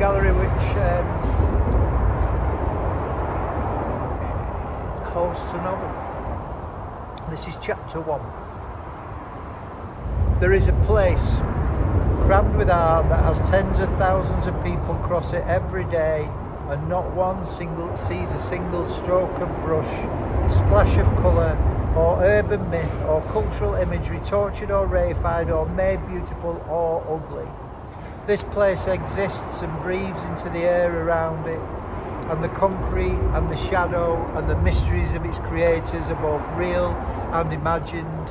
gallery which hosts a novel. This is chapter 1. There is a place crammed with art that has tens of thousands of people cross it every day, and not one sees a single stroke of brush, splash of colour, or urban myth, or cultural imagery tortured or reified or made beautiful or ugly. This place exists and breathes into the air around it, and the concrete and the shadow and the mysteries of its creators are both real and imagined,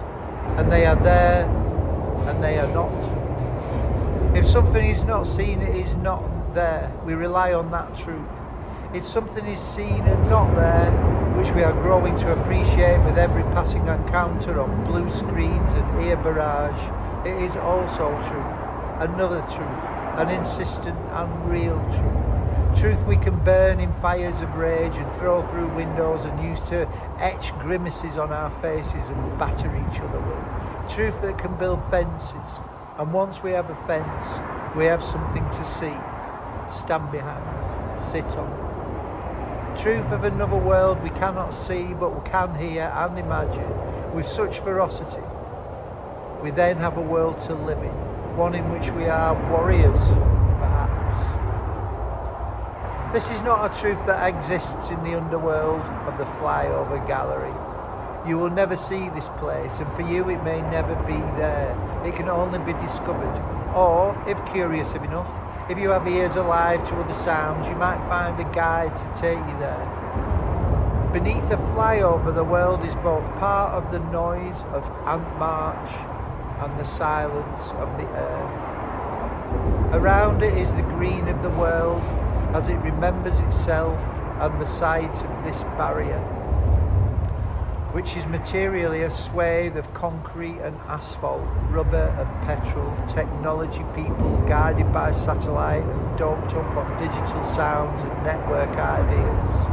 and they are there and they are not. If something is not seen, it is not there. We rely on that truth. If something is seen and not there, which we are growing to appreciate with every passing encounter on blue screens and ear barrage, it is also truth, another truth, an insistent and real truth. Truth we can burn in fires of rage and throw through windows and use to etch grimaces on our faces and batter each other with. Truth that can build fences, and once we have a fence, we have something to see, stand behind, sit on. Truth of another world we cannot see but we can hear and imagine with such ferocity. We then have a world to live in, one in which we are warriors, perhaps. This is not a truth that exists in the underworld of the Flyover Gallery. You will never see this place, and for you it may never be there. It can only be discovered, or, if curious enough, if you have ears alive to other sounds, you might find a guide to take you there. Beneath the flyover, the world is both part of the noise of Ant March and the silence of the earth. Around it is the green of the world as it remembers itself and the sides of this barrier, which is materially a swathe of concrete and asphalt, rubber and petrol, technology people guided by satellite and doped up on digital sounds and network ideas.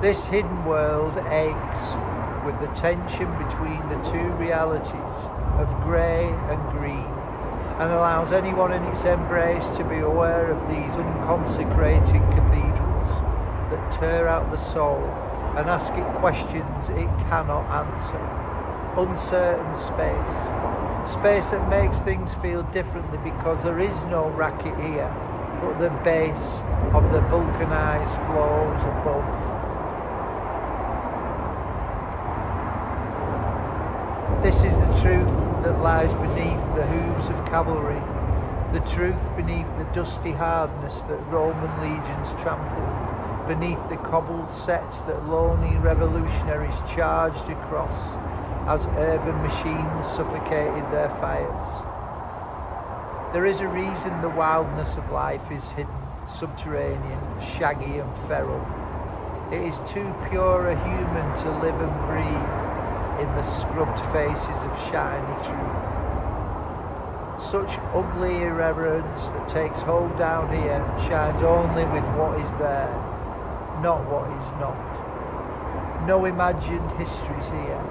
This hidden world aches with the tension between the two realities of grey and green, and allows anyone in its embrace to be aware of these unconsecrated cathedrals that tear out the soul and ask it questions it cannot answer. Uncertain space that makes things feel differently because there is no racket here, but the base of the vulcanized floors above. This is the truth that lies beneath the hooves of cavalry, the truth beneath the dusty hardness that Roman legions trampled, beneath the cobbled sets that lonely revolutionaries charged across as urban machines suffocated their fires. There is a reason the wildness of life is hidden, subterranean, shaggy and feral. It is too pure a human to live and breathe in the scrubbed faces of shiny truth. Such ugly irreverence that takes hold down here shines only with what is there, not what is not. No imagined histories here,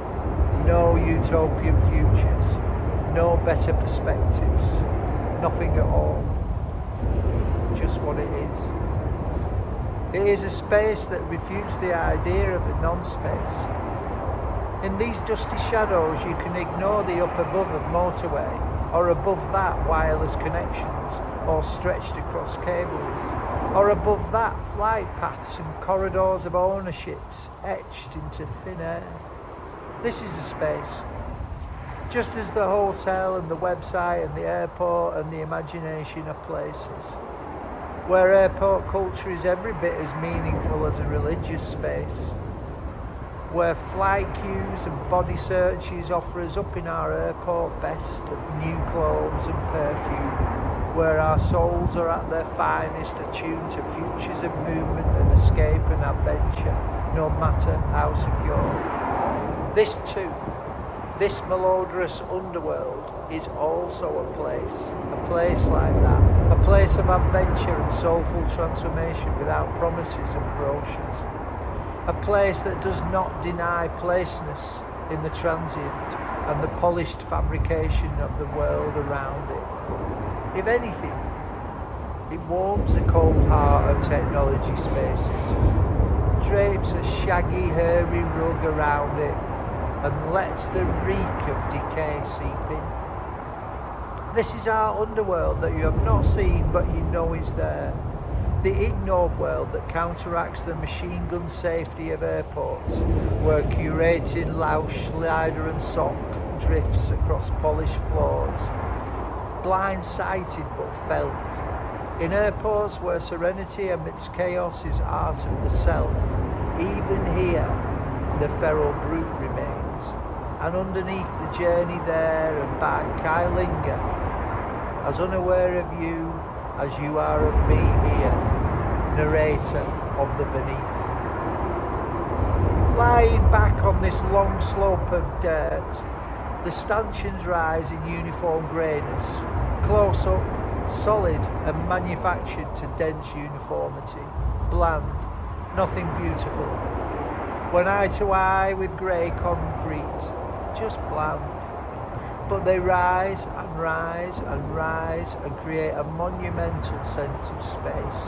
no utopian futures, no better perspectives, nothing at all, just what it is. It is a space that refutes the idea of a non-space. In these dusty shadows you can ignore the up above of motorway, or above that wireless connections, or stretched across cables, or above that flight paths and corridors of ownerships etched into thin air. This is a space, just as the hotel and the website and the airport and the imagination are places, where airport culture is every bit as meaningful as a religious space, where flight queues and body searches offer us up in our airport best of new clothes and perfume, where our souls are at their finest, attuned to futures of movement and escape and adventure, no matter how secure. This too, this malodorous underworld is also a place like that, a place of adventure and soulful transformation without promises and brochures. A place that does not deny placeness in the transient and the polished fabrication of the world around it. If anything, It warms the cold heart of technology spaces, drapes a shaggy, hairy rug around it, and lets the reek of decay seep in. This is our underworld that you have not seen but you know is there. The ignored world that counteracts the machine gun safety of airports, where curated lounge, slider and sock drifts across polished floors. Blind-sighted but felt. In airports where serenity amidst chaos is art of the self, even here the feral brute remains. And underneath the journey there and back I linger, as unaware of you as you are of me here, narrator of the beneath. Lying back on this long slope of dirt, the stanchions rise in uniform greyness, close up, solid and manufactured to dense uniformity, bland, nothing beautiful. When eye to eye with grey concrete, just bland. But they rise and rise and rise and create a monumental sense of space.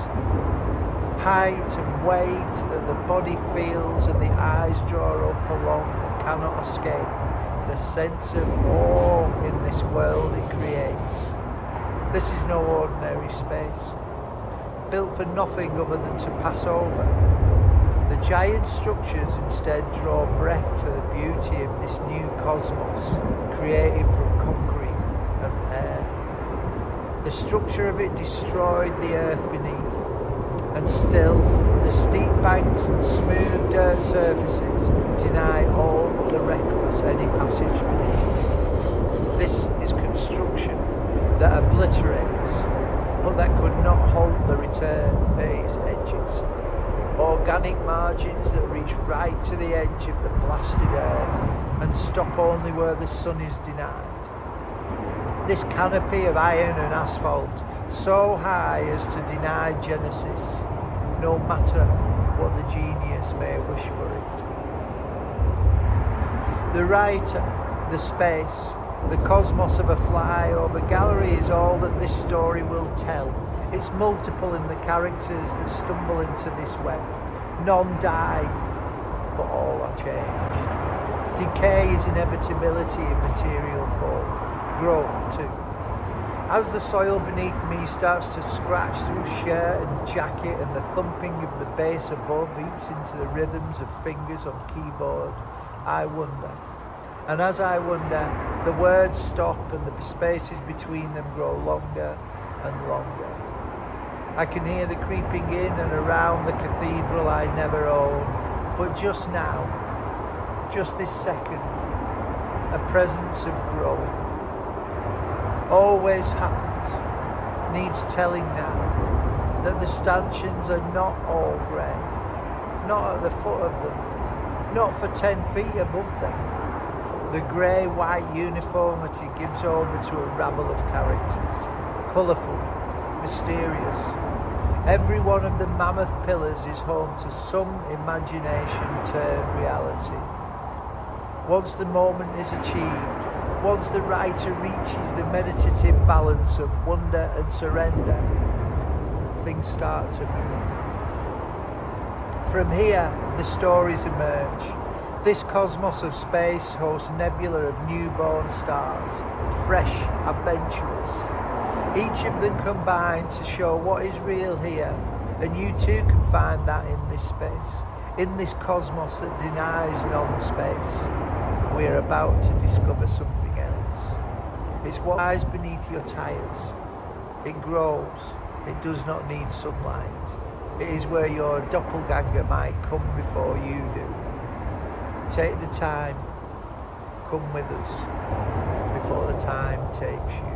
Height and weight that the body feels and the eyes draw up along and cannot escape. The sense of awe in this world it creates. This is no ordinary space, built for nothing other than to pass over. The giant structures instead draw breath for the beauty of this new cosmos, created from concrete and air. The structure of it destroyed the earth beneath, and still the steep banks and smooth dirt surfaces deny all but the reckless any passage beneath. This is construction that obliterates, but that could not halt the return at its edges. Organic margins that reach right to the edge of the blasted earth and stop only where the sun is denied. This canopy of iron and asphalt, so high as to deny genesis, no matter what the genius may wish for it. The writer, the space, the cosmos of a flyover gallery is all that this story will tell. It's multiple in the characters that stumble into this web. None die, but all are changed. Decay is inevitability in material form. Growth too. As the soil beneath me starts to scratch through shirt and jacket and the thumping of the bass above eats into the rhythms of fingers on keyboard, I wonder. And as I wonder, the words stop and the spaces between them grow longer and longer. I can hear the creeping in and around the cathedral I never own, but just now, just this second, a presence of growing. Always happens, needs telling now, that the stanchions are not all grey, not at the foot of them, not for 10 feet above them. The grey-white uniformity gives over to a rabble of characters, colourful, mysterious. Every one of the mammoth pillars is home to some imagination turned reality. Once the moment is achieved, once the writer reaches the meditative balance of wonder and surrender, things start to move. From here, the stories emerge. This cosmos of space hosts nebula of newborn stars, fresh, adventurous. Each of them combine to show what is real here, and you too can find that in this space, in this cosmos that denies non-space. We are about to discover something else. It's what lies beneath your tires. It grows. It does not need sunlight. It is where your doppelganger might come before you do. Take the time. Come with us before the time takes you.